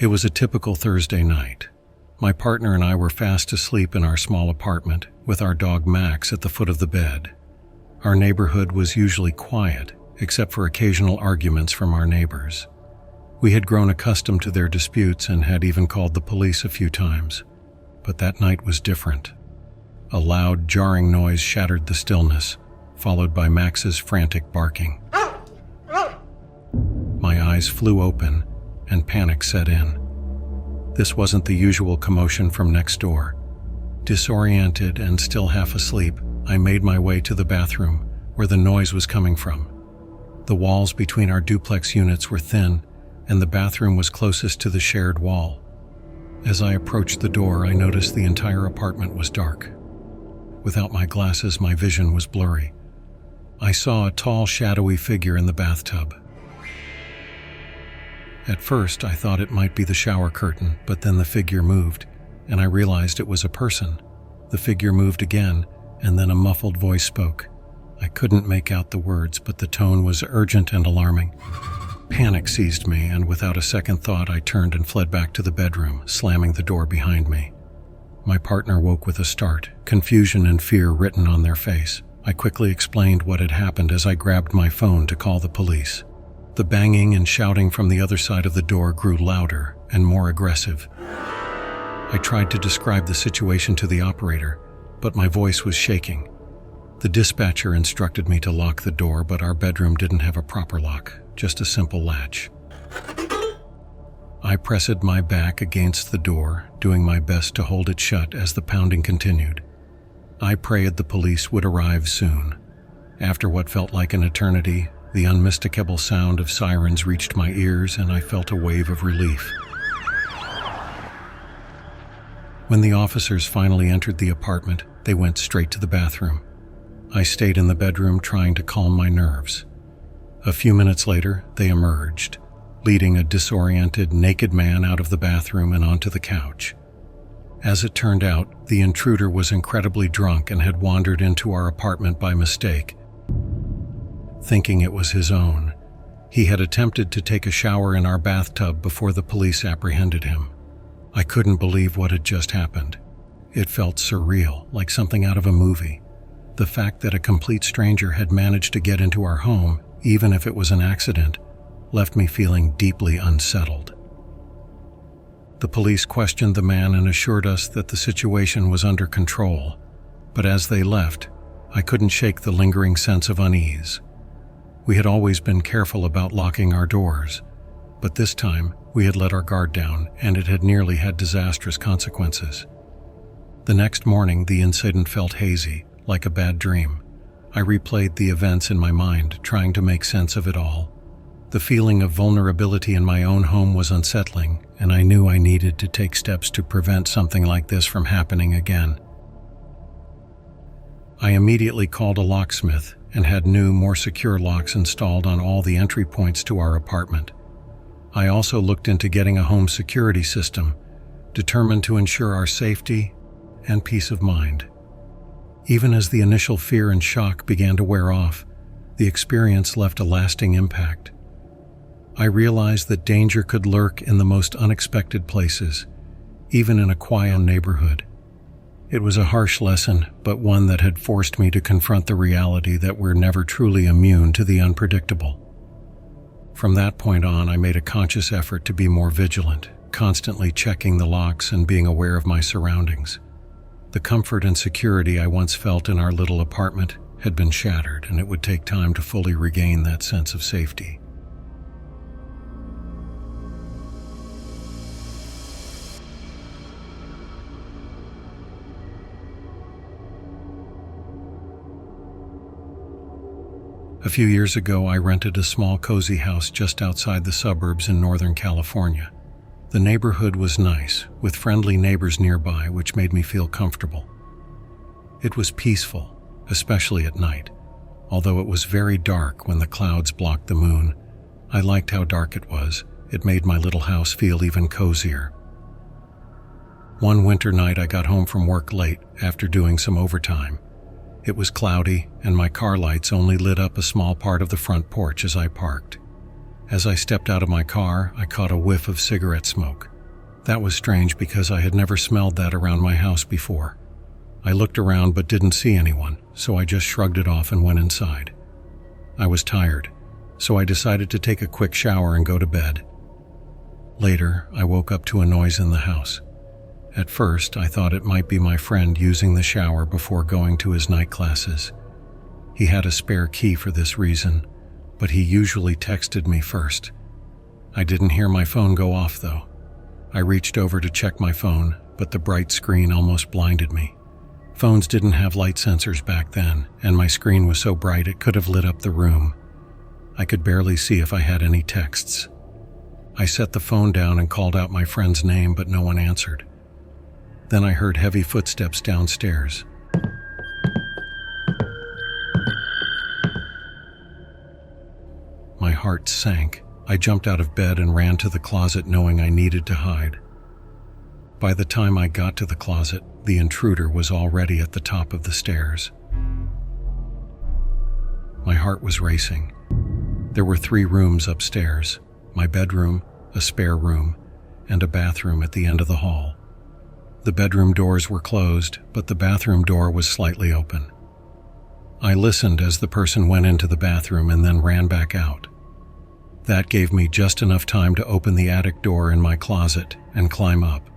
It was a typical Thursday night. My partner and I were fast asleep in our small apartment with our dog Max at the foot of the bed. Our neighborhood was usually quiet, except for occasional arguments from our neighbors. We had grown accustomed to their disputes and had even called the police a few times. But that night was different. A loud, jarring noise shattered the stillness, followed by Max's frantic barking. My eyes flew open, and panic set in. This wasn't the usual commotion from next door. Disoriented and still half asleep, I made my way to the bathroom, where the noise was coming from. The walls between our duplex units were thin, and the bathroom was closest to the shared wall. As I approached the door, I noticed the entire apartment was dark. Without my glasses, my vision was blurry. I saw a tall, shadowy figure in the bathtub. At first, I thought it might be the shower curtain, but then the figure moved, and I realized it was a person. The figure moved again, and then a muffled voice spoke. I couldn't make out the words, but the tone was urgent and alarming. Panic seized me, and without a second thought, I turned and fled back to the bedroom, slamming the door behind me. My partner woke with a start, confusion and fear written on their face. I quickly explained what had happened as I grabbed my phone to call the police. The banging and shouting from the other side of the door grew louder and more aggressive. I tried to describe the situation to the operator, but my voice was shaking. The dispatcher instructed me to lock the door, but our bedroom didn't have a proper lock, just a simple latch. I pressed my back against the door, doing my best to hold it shut as the pounding continued. I prayed the police would arrive soon. After what felt like an eternity, the unmistakable sound of sirens reached my ears, and I felt a wave of relief. When the officers finally entered the apartment, they went straight to the bathroom. I stayed in the bedroom trying to calm my nerves. A few minutes later, they emerged, leading a disoriented, naked man out of the bathroom and onto the couch. As it turned out, the intruder was incredibly drunk and had wandered into our apartment by mistake. Thinking it was his own, he had attempted to take a shower in our bathtub before the police apprehended him. I couldn't believe what had just happened. It felt surreal, like something out of a movie. The fact that a complete stranger had managed to get into our home, even if it was an accident, left me feeling deeply unsettled. The police questioned the man and assured us that the situation was under control, but as they left, I couldn't shake the lingering sense of unease. We had always been careful about locking our doors, but this time we had let our guard down, and it had nearly had disastrous consequences. The next morning, the incident felt hazy, like a bad dream. I replayed the events in my mind, trying to make sense of it all. The feeling of vulnerability in my own home was unsettling, and I knew I needed to take steps to prevent something like this from happening again. I immediately called a locksmith and had new, more secure locks installed on all the entry points to our apartment. I also looked into getting a home security system, determined to ensure our safety and peace of mind. Even as the initial fear and shock began to wear off, the experience left a lasting impact. I realized that danger could lurk in the most unexpected places, even in a quiet neighborhood. It was a harsh lesson, but one that had forced me to confront the reality that we're never truly immune to the unpredictable. From that point on, I made a conscious effort to be more vigilant, constantly checking the locks and being aware of my surroundings. The comfort and security I once felt in our little apartment had been shattered, and it would take time to fully regain that sense of safety. A few years ago, I rented a small cozy house just outside the suburbs in Northern California. The neighborhood was nice, with friendly neighbors nearby, which made me feel comfortable. It was peaceful, especially at night. Although it was very dark when the clouds blocked the moon, I liked how dark it was. It made my little house feel even cozier. One winter night, I got home from work late after doing some overtime. It was cloudy, and my car lights only lit up a small part of the front porch as I parked. As I stepped out of my car, I caught a whiff of cigarette smoke. That was strange because I had never smelled that around my house before. I looked around but didn't see anyone, so I just shrugged it off and went inside. I was tired, so I decided to take a quick shower and go to bed. Later, I woke up to a noise in the house. At first, I thought it might be my friend using the shower before going to his night classes. He had a spare key for this reason, but he usually texted me first. I didn't hear my phone go off though. I reached over to check my phone, but the bright screen almost blinded me. Phones didn't have light sensors back then, and my screen was so bright it could have lit up the room. I could barely see if I had any texts. I set the phone down and called out my friend's name, but no one answered. Then I heard heavy footsteps downstairs. My heart sank. I jumped out of bed and ran to the closet knowing I needed to hide. By the time I got to the closet, the intruder was already at the top of the stairs. My heart was racing. There were 3 rooms upstairs: my bedroom, a spare room, and a bathroom at the end of the hall. The bedroom doors were closed, but the bathroom door was slightly open. I listened as the person went into the bathroom and then ran back out. That gave me just enough time to open the attic door in my closet and climb up.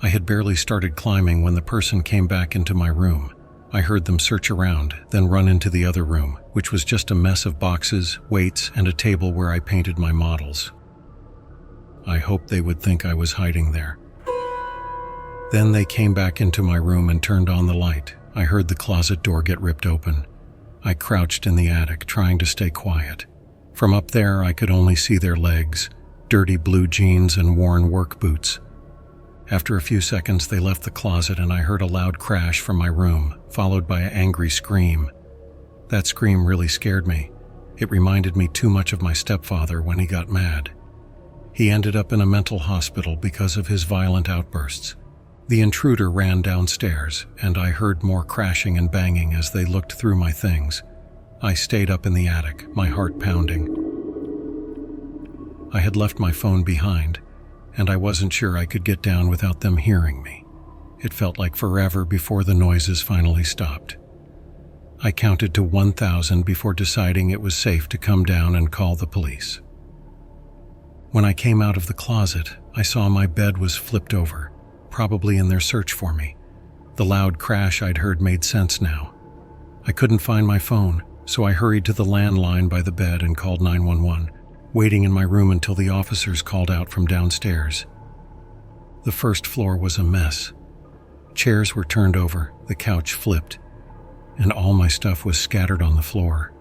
I had barely started climbing when the person came back into my room. I heard them search around, then run into the other room, which was just a mess of boxes, weights, and a table where I painted my models. I hoped they would think I was hiding there. Then they came back into my room and turned on the light. I heard the closet door get ripped open. I crouched in the attic, trying to stay quiet. From up there, I could only see their legs, dirty blue jeans and worn work boots. After a few seconds, they left the closet and I heard a loud crash from my room, followed by an angry scream. That scream really scared me. It reminded me too much of my stepfather when he got mad. He ended up in a mental hospital because of his violent outbursts. The intruder ran downstairs, and I heard more crashing and banging as they looked through my things. I stayed up in the attic, my heart pounding. I had left my phone behind, and I wasn't sure I could get down without them hearing me. It felt like forever before the noises finally stopped. I counted to 1,000 before deciding it was safe to come down and call the police. When I came out of the closet, I saw my bed was flipped over, probably in their search for me. The loud crash I'd heard made sense now. I couldn't find my phone, so I hurried to the landline by the bed and called 911, waiting in my room until the officers called out from downstairs. The first floor was a mess. Chairs were turned over, the couch flipped, and all my stuff was scattered on the floor.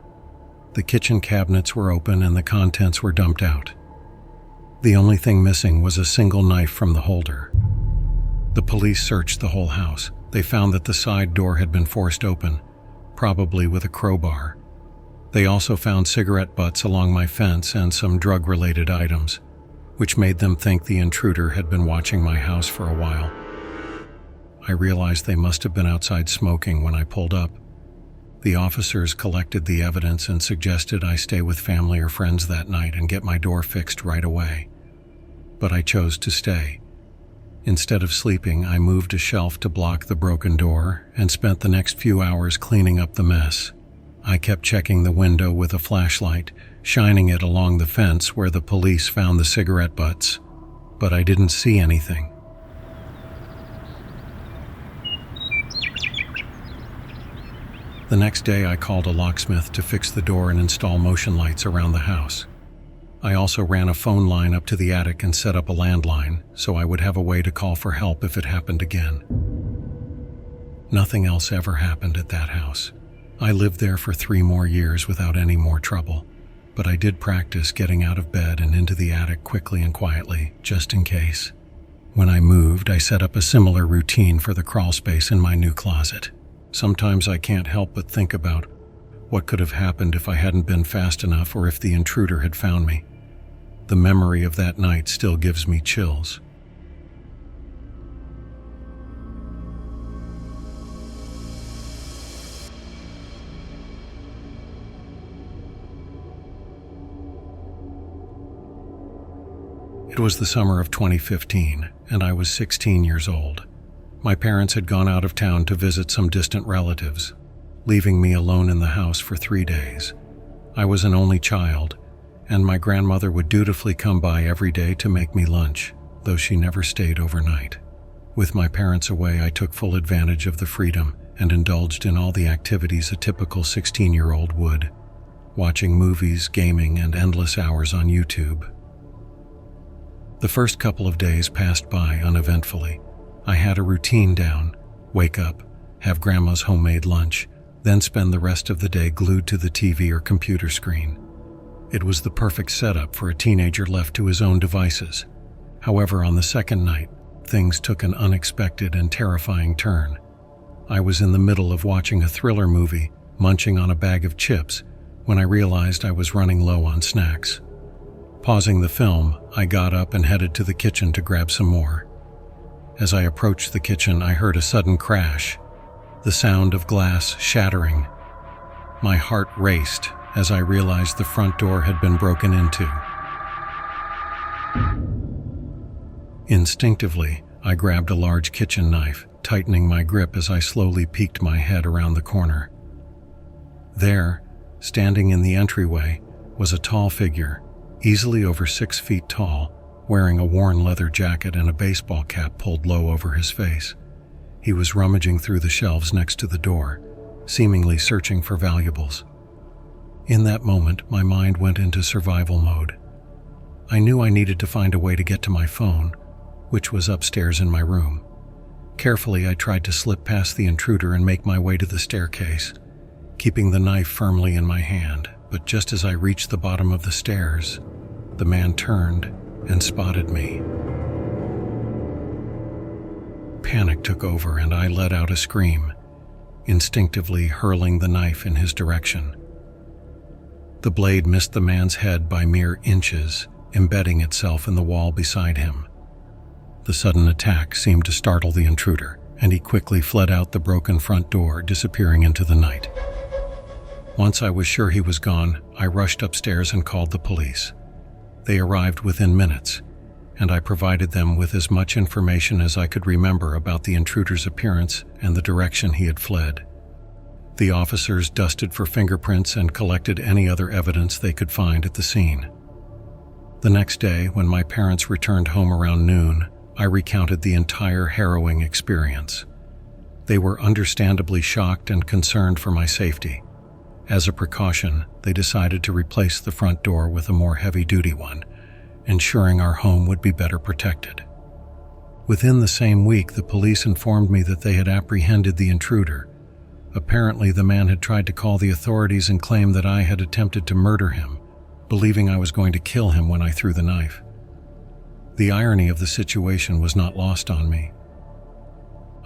The kitchen cabinets were open and the contents were dumped out. The only thing missing was a single knife from the holder. The police searched the whole house. They found that the side door had been forced open, probably with a crowbar. They also found cigarette butts along my fence and some drug-related items, which made them think the intruder had been watching my house for a while. I realized they must have been outside smoking when I pulled up. The officers collected the evidence and suggested I stay with family or friends that night and get my door fixed right away. But I chose to stay. Instead of sleeping, I moved a shelf to block the broken door and spent the next few hours cleaning up the mess. I kept checking the window with a flashlight, shining it along the fence where the police found the cigarette butts, but I didn't see anything. The next day, I called a locksmith to fix the door and install motion lights around the house. I also ran a phone line up to the attic and set up a landline, so I would have a way to call for help if it happened again. Nothing else ever happened at that house. I lived there for 3 more years without any more trouble, but I did practice getting out of bed and into the attic quickly and quietly, just in case. When I moved, I set up a similar routine for the crawl space in my new closet. Sometimes I can't help but think about what could have happened if I hadn't been fast enough or if the intruder had found me. The memory of that night still gives me chills. It was the summer of 2015, and I was 16 years old. My parents had gone out of town to visit some distant relatives, leaving me alone in the house for 3 days. I was an only child, and my grandmother would dutifully come by every day to make me lunch, though she never stayed overnight. With my parents away, I took full advantage of the freedom and indulged in all the activities a typical 16-year-old would, watching movies, gaming, and endless hours on YouTube. The first couple of days passed by uneventfully. I had a routine down: wake up, have grandma's homemade lunch, then spend the rest of the day glued to the TV or computer screen. It was the perfect setup for a teenager left to his own devices. However, on the second night, things took an unexpected and terrifying turn. I was in the middle of watching a thriller movie, munching on a bag of chips, when I realized I was running low on snacks. Pausing the film, I got up and headed to the kitchen to grab some more. As I approached the kitchen, I heard a sudden crash, the sound of glass shattering. My heart raced as I realized the front door had been broken into. Instinctively, I grabbed a large kitchen knife, tightening my grip as I slowly peeked my head around the corner. There, standing in the entryway, was a tall figure, easily over 6 feet tall, wearing a worn leather jacket and a baseball cap pulled low over his face. He was rummaging through the shelves next to the door, seemingly searching for valuables. In that moment, my mind went into survival mode. I knew I needed to find a way to get to my phone, which was upstairs in my room. Carefully, I tried to slip past the intruder and make my way to the staircase, keeping the knife firmly in my hand. But just as I reached the bottom of the stairs, the man turned and spotted me. Panic took over and I let out a scream, instinctively hurling the knife in his direction. The blade missed the man's head by mere inches, embedding itself in the wall beside him. The sudden attack seemed to startle the intruder, and he quickly fled out the broken front door, disappearing into the night. Once I was sure he was gone, I rushed upstairs and called the police. They arrived within minutes, and I provided them with as much information as I could remember about the intruder's appearance and the direction he had fled. The officers dusted for fingerprints and collected any other evidence they could find at the scene. The next day, when my parents returned home around noon, I recounted the entire harrowing experience. They were understandably shocked and concerned for my safety. As a precaution, they decided to replace the front door with a more heavy-duty one, ensuring our home would be better protected. Within the same week, the police informed me that they had apprehended the intruder. Apparently, the man had tried to call the authorities and claim that I had attempted to murder him, believing I was going to kill him when I threw the knife. The irony of the situation was not lost on me.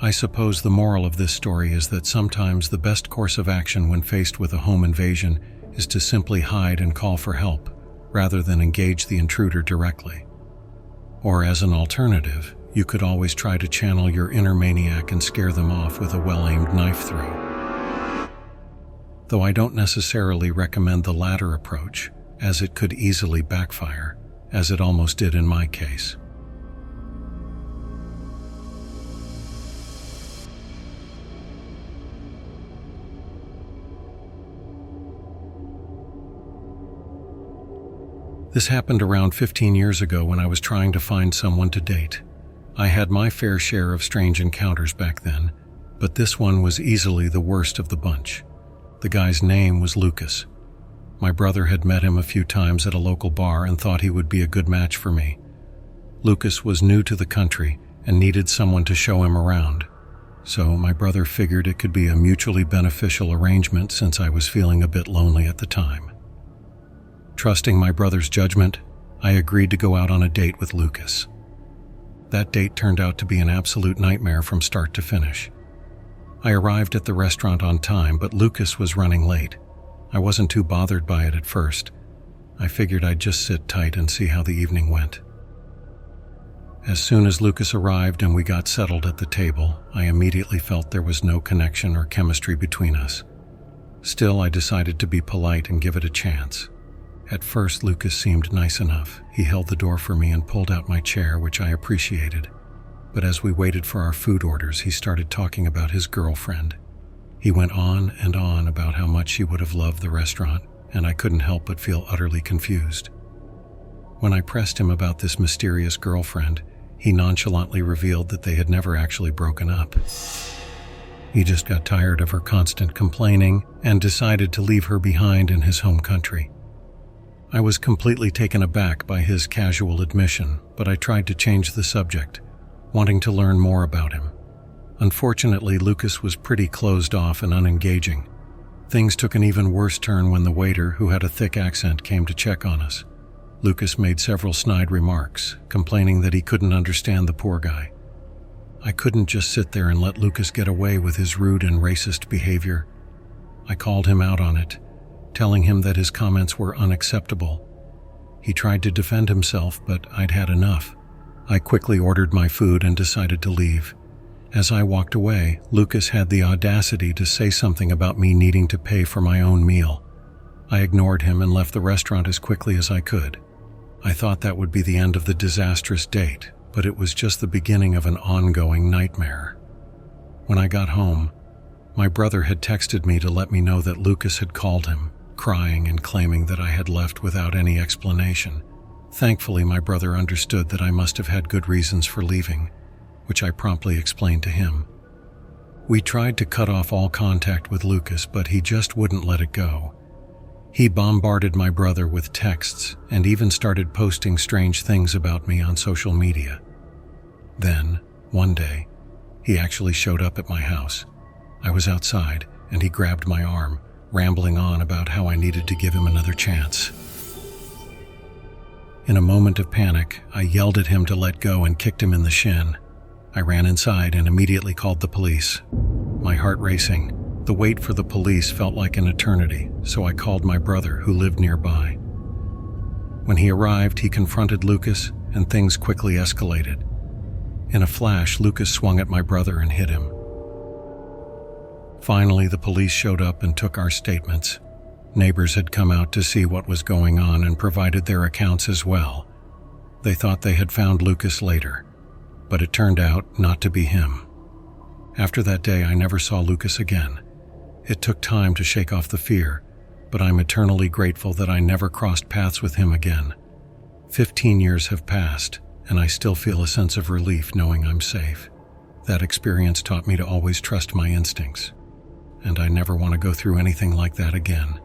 I suppose the moral of this story is that sometimes the best course of action when faced with a home invasion is to simply hide and call for help, rather than engage the intruder directly. Or as an alternative, you could always try to channel your inner maniac and scare them off with a well-aimed knife throw. Though I don't necessarily recommend the latter approach, as it could easily backfire, as it almost did in my case. This happened around 15 years ago when I was trying to find someone to date. I had my fair share of strange encounters back then, but this one was easily the worst of the bunch. The guy's name was Lucas. My brother had met him a few times at a local bar and thought he would be a good match for me. Lucas was new to the country and needed someone to show him around, so my brother figured it could be a mutually beneficial arrangement since I was feeling a bit lonely at the time. Trusting my brother's judgment, I agreed to go out on a date with Lucas. That date turned out to be an absolute nightmare from start to finish. I arrived at the restaurant on time, but Lucas was running late. I wasn't too bothered by it at first. I figured I'd just sit tight and see how the evening went. As soon as Lucas arrived and we got settled at the table, I immediately felt there was no connection or chemistry between us. Still, I decided to be polite and give it a chance. At first, Lucas seemed nice enough. He held the door for me and pulled out my chair, which I appreciated. But as we waited for our food orders, he started talking about his girlfriend. He went on and on about how much she would have loved the restaurant, and I couldn't help but feel utterly confused. When I pressed him about this mysterious girlfriend, he nonchalantly revealed that they had never actually broken up. He just got tired of her constant complaining and decided to leave her behind in his home country. I was completely taken aback by his casual admission, but I tried to change the subject, wanting to learn more about him. Unfortunately, Lucas was pretty closed off and unengaging. Things took an even worse turn when the waiter, who had a thick accent, came to check on us. Lucas made several snide remarks, complaining that he couldn't understand the poor guy. I couldn't just sit there and let Lucas get away with his rude and racist behavior. I called him out on it, telling him that his comments were unacceptable. He tried to defend himself, but I'd had enough. I quickly ordered my food and decided to leave. As I walked away, Lucas had the audacity to say something about me needing to pay for my own meal. I ignored him and left the restaurant as quickly as I could. I thought that would be the end of the disastrous date, but it was just the beginning of an ongoing nightmare. When I got home, my brother had texted me to let me know that Lucas had called him, crying and claiming that I had left without any explanation. Thankfully, my brother understood that I must have had good reasons for leaving, which I promptly explained to him. We tried to cut off all contact with Lucas, but he just wouldn't let it go. He bombarded my brother with texts and even started posting strange things about me on social media. Then, one day, he actually showed up at my house. I was outside, and he grabbed my arm, rambling on about how I needed to give him another chance. In a moment of panic, I yelled at him to let go and kicked him in the shin. I ran inside and immediately called the police. My heart racing. The wait for the police felt like an eternity, so I called my brother, who lived nearby. When he arrived, he confronted Lucas, and things quickly escalated. In a flash, Lucas swung at my brother and hit him. Finally, the police showed up and took our statements. Neighbors had come out to see what was going on and provided their accounts as well. They thought they had found Lucas later, but it turned out not to be him. After that day, I never saw Lucas again. It took time to shake off the fear, but I'm eternally grateful that I never crossed paths with him again. 15 years have passed, and I still feel a sense of relief knowing I'm safe. That experience taught me to always trust my instincts, and I never want to go through anything like that again.